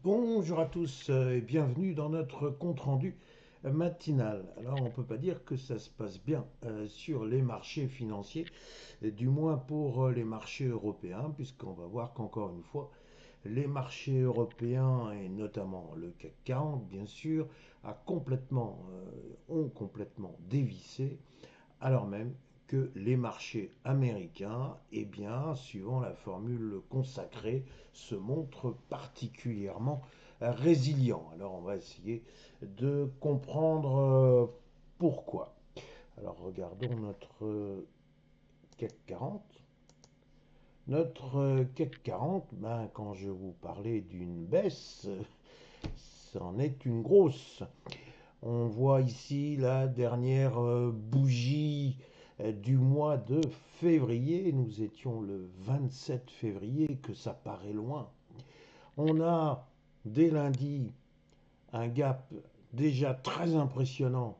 Bonjour à tous et bienvenue dans notre compte-rendu matinal. Alors on ne peut pas dire que ça se passe bien sur les marchés financiers, et du moins pour les marchés européens, puisqu'on va voir qu'encore une fois, les marchés européens et notamment le CAC 40 bien sûr ont complètement dévissé alors même que les marchés américains, eh bien, suivant la formule consacrée, se montrent particulièrement résilients. Alors on va essayer de comprendre pourquoi. Alors regardons notre CAC 40. Notre CAC 40, ben, quand je vous parlais d'une baisse, c'en est une grosse. On voit ici la dernière bougie du mois de février. Nous étions le 27 février, que ça paraît loin. On a dès lundi un gap déjà très impressionnant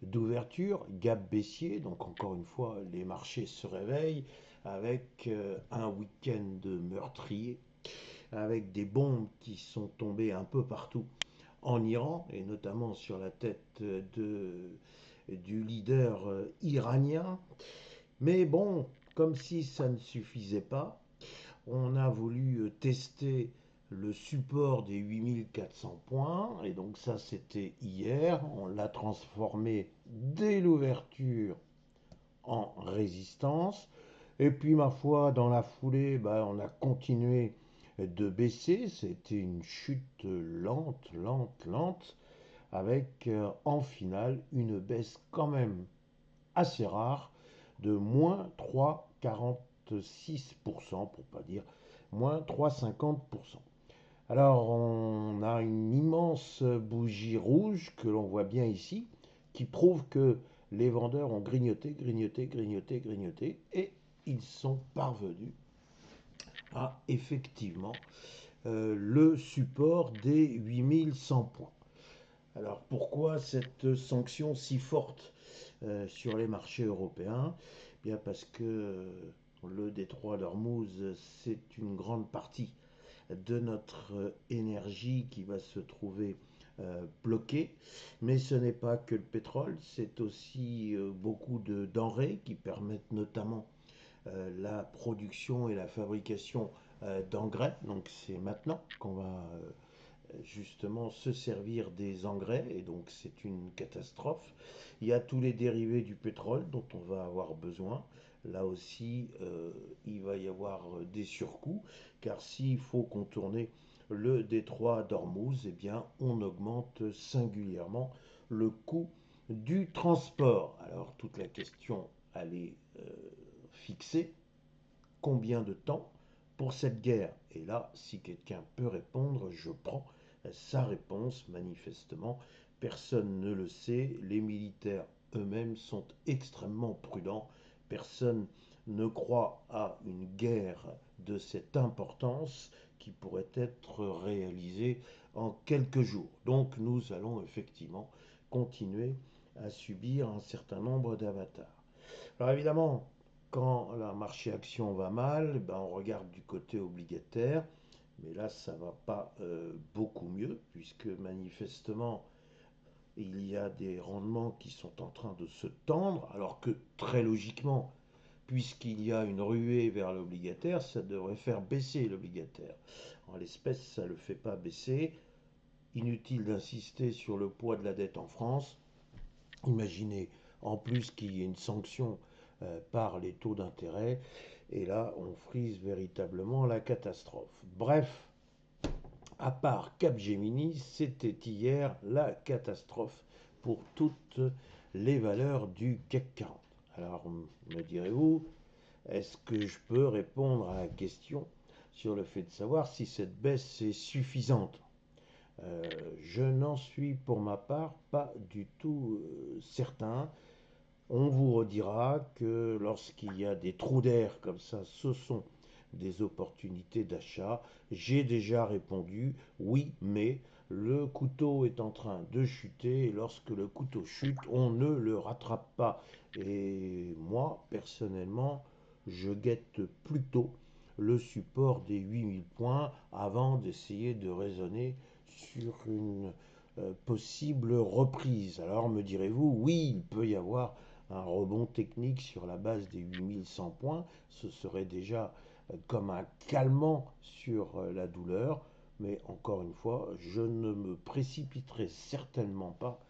d'ouverture, gap baissier. Donc encore une fois, les marchés se réveillent avec un week-end meurtrier, avec des bombes qui sont tombées un peu partout en Iran, et notamment sur la tête du leader iranien. Mais bon, comme si ça ne suffisait pas, on a voulu tester le support des 8400 points, et donc ça c'était hier, on l'a transformé dès l'ouverture en résistance, et puis ma foi, dans la foulée, bah, on a continué de baisser, c'était une chute lente, lente, lente, avec en finale une baisse quand même assez rare de moins 3,46%, pour pas dire moins 3,50%. Alors on a une immense bougie rouge que l'on voit bien ici, qui prouve que les vendeurs ont grignoté, grignoté, grignoté, grignoté, et ils sont parvenus à effectivement le support des 8100 points. Alors pourquoi cette sanction si forte sur les marchés européens? Bien parce que le détroit d'Ormuz, c'est une grande partie de notre énergie qui va se trouver bloquée. Mais ce n'est pas que le pétrole, c'est aussi beaucoup de denrées qui permettent notamment la production et la fabrication d'engrais. Donc c'est maintenant qu'on va justement se servir des engrais, et donc c'est une catastrophe. Il y a tous les dérivés du pétrole dont on va avoir besoin. Là aussi, il va y avoir des surcoûts, car s'il faut contourner le détroit d'Ormuz, eh bien, on augmente singulièrement le coût du transport. Alors, toute la question, elle est fixée. Combien de temps pour cette guerre? Et là, si quelqu'un peut répondre, je prends sa réponse. Manifestement, personne ne le sait. Les militaires eux-mêmes sont extrêmement prudents. Personne ne croit à une guerre de cette importance qui pourrait être réalisée en quelques jours. Donc nous allons effectivement continuer à subir un certain nombre d'avatars. Alors évidemment, quand le marché action va mal, ben on regarde du côté obligataire, mais là ça va pas beaucoup mieux, puisque manifestement il y a des rendements qui sont en train de se tendre, alors que très logiquement, puisqu'il y a une ruée vers l'obligataire, ça devrait faire baisser l'obligataire. En l'espèce, ça ne le fait pas baisser. Inutile d'insister sur le poids de la dette en France. Imaginez en plus qu'il y ait une sanction par les taux d'intérêt, et là on frise véritablement la catastrophe. Bref, à part Capgemini, c'était hier la catastrophe pour toutes les valeurs du CAC 40. Alors me direz-vous, est-ce que je peux répondre à la question sur le fait de savoir si cette baisse est suffisante? Euh, je n'en suis pour ma part pas du tout certain. On vous redira que lorsqu'il y a des trous d'air comme ça, ce sont des opportunités d'achat. J'ai déjà répondu oui, mais le couteau est en train de chuter, et lorsque le couteau chute, on ne le rattrape pas. Et moi, personnellement, je guette plutôt le support des 8000 points avant d'essayer de raisonner sur une possible reprise. Alors me direz-vous, oui, il peut y avoir un rebond technique sur la base des 8100 points, ce serait déjà comme un calmant sur la douleur, mais encore une fois, je ne me précipiterai certainement pas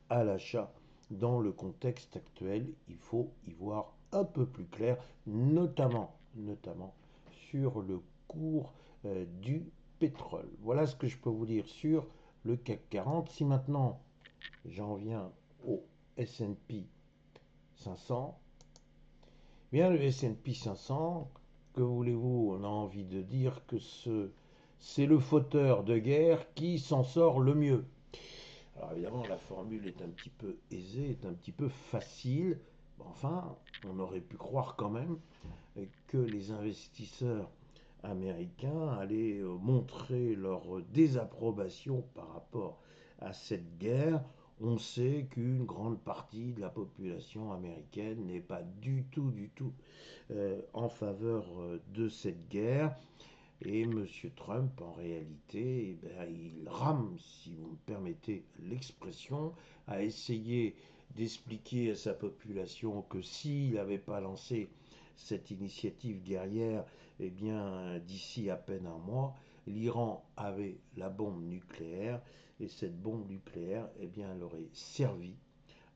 à l'achat. Dans le contexte actuel, il faut y voir un peu plus clair, notamment sur le cours du pétrole. Voilà ce que je peux vous dire sur le CAC 40. Si maintenant j'en viens au S&P 500, bien le S&P 500, que voulez-vous, on a envie de dire que c'est le fauteur de guerre qui s'en sort le mieux. Alors évidemment, la formule est un petit peu aisée, est un petit peu facile. Enfin, on aurait pu croire quand même que les investisseurs américains allaient montrer leur désapprobation par rapport à cette guerre. On sait qu'une grande partie de la population américaine n'est pas du tout en faveur de cette guerre. Et M. Trump, en réalité, eh ben, il rame, si vous me permettez l'expression, à essayer d'expliquer à sa population que s'il n'avait pas lancé cette initiative guerrière, eh bien, d'ici à peine un mois, l'Iran avait la bombe nucléaire, et cette bombe nucléaire, eh bien, elle aurait servi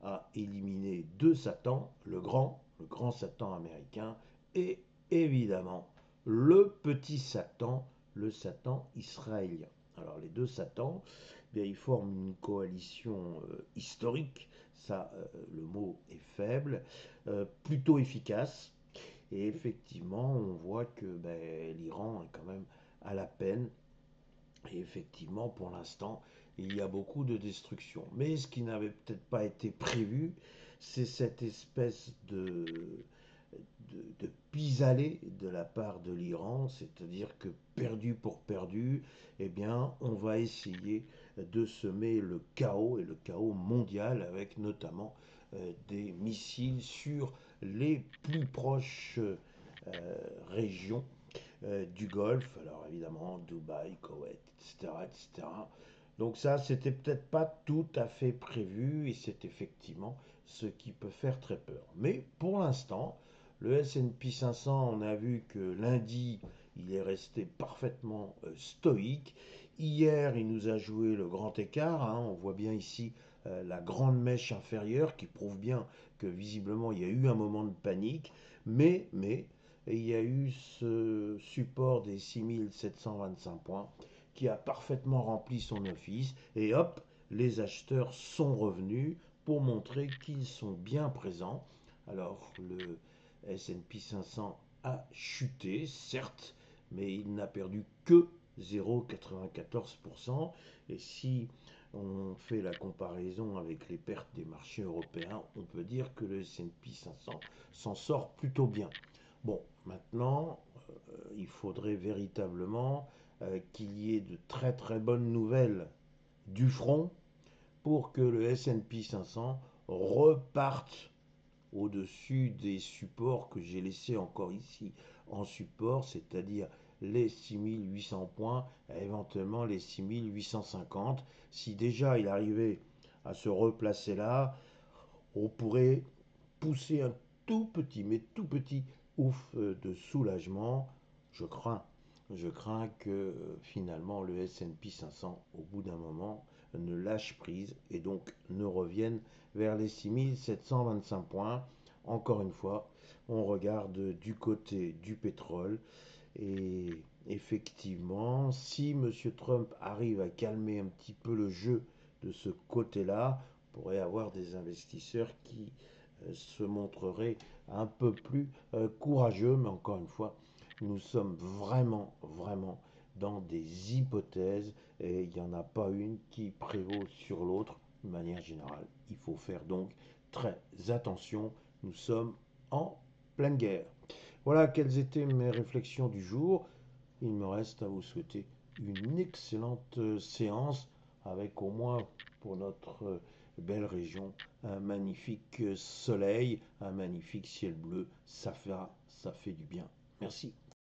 à éliminer deux Satans, le grand Satan américain, et évidemment le petit Satan, le Satan israélien. Alors les deux Satans, eh bien, ils forment une coalition historique, ça le mot est faible, plutôt efficace, et effectivement on voit que ben, l'Iran est quand même à la peine, et effectivement pour l'instant il y a beaucoup de destruction. Mais ce qui n'avait peut-être pas été prévu, c'est cette espèce de pis-aller de la part de l'Iran, c'est-à-dire que perdu pour perdu, eh bien, on va essayer de semer le chaos et le chaos mondial avec notamment des missiles sur les plus proches régions du Golfe, alors évidemment Dubaï, Koweït, etc., etc. Donc ça, c'était peut-être pas tout à fait prévu et c'est effectivement ce qui peut faire très peur. Mais pour l'instant, le S&P 500, on a vu que lundi, il est resté parfaitement stoïque. Hier, il nous a joué le grand écart, hein. On voit bien ici la grande mèche inférieure qui prouve bien que visiblement il y a eu un moment de panique. Mais il y a eu ce support des 6725 points qui a parfaitement rempli son office et hop, les acheteurs sont revenus pour montrer qu'ils sont bien présents. Alors le S&P 500 a chuté, certes, mais il n'a perdu que 0,94%. Et si on fait la comparaison avec les pertes des marchés européens, on peut dire que le S&P 500 s'en sort plutôt bien. Bon, maintenant, il faudrait véritablement qu'il y ait de très très bonnes nouvelles du front pour que le S&P 500 reparte au-dessus des supports que j'ai laissés encore ici en support, c'est-à-dire les 6800 points, éventuellement les 6850. Si déjà il arrivait à se replacer là, on pourrait pousser un tout petit, mais tout petit ouf de soulagement. Je crains, je crains que finalement le S&P 500, au bout d'un moment, ne lâche prise et donc ne revienne vers les 6725 points. Encore une fois, on regarde du côté du pétrole et effectivement, si M. Trump arrive à calmer un petit peu le jeu de ce côté-là, on pourrait avoir des investisseurs qui se montreraient un peu plus courageux, mais encore une fois, nous sommes vraiment dans des hypothèses et il n'y en a pas une qui prévaut sur l'autre de manière générale. Il faut faire donc très attention, nous sommes en pleine guerre. Voilà quelles étaient mes réflexions du jour. Il me reste à vous souhaiter une excellente séance avec au moins pour notre belle région un magnifique soleil, un magnifique ciel bleu. Ça fait du bien. Merci.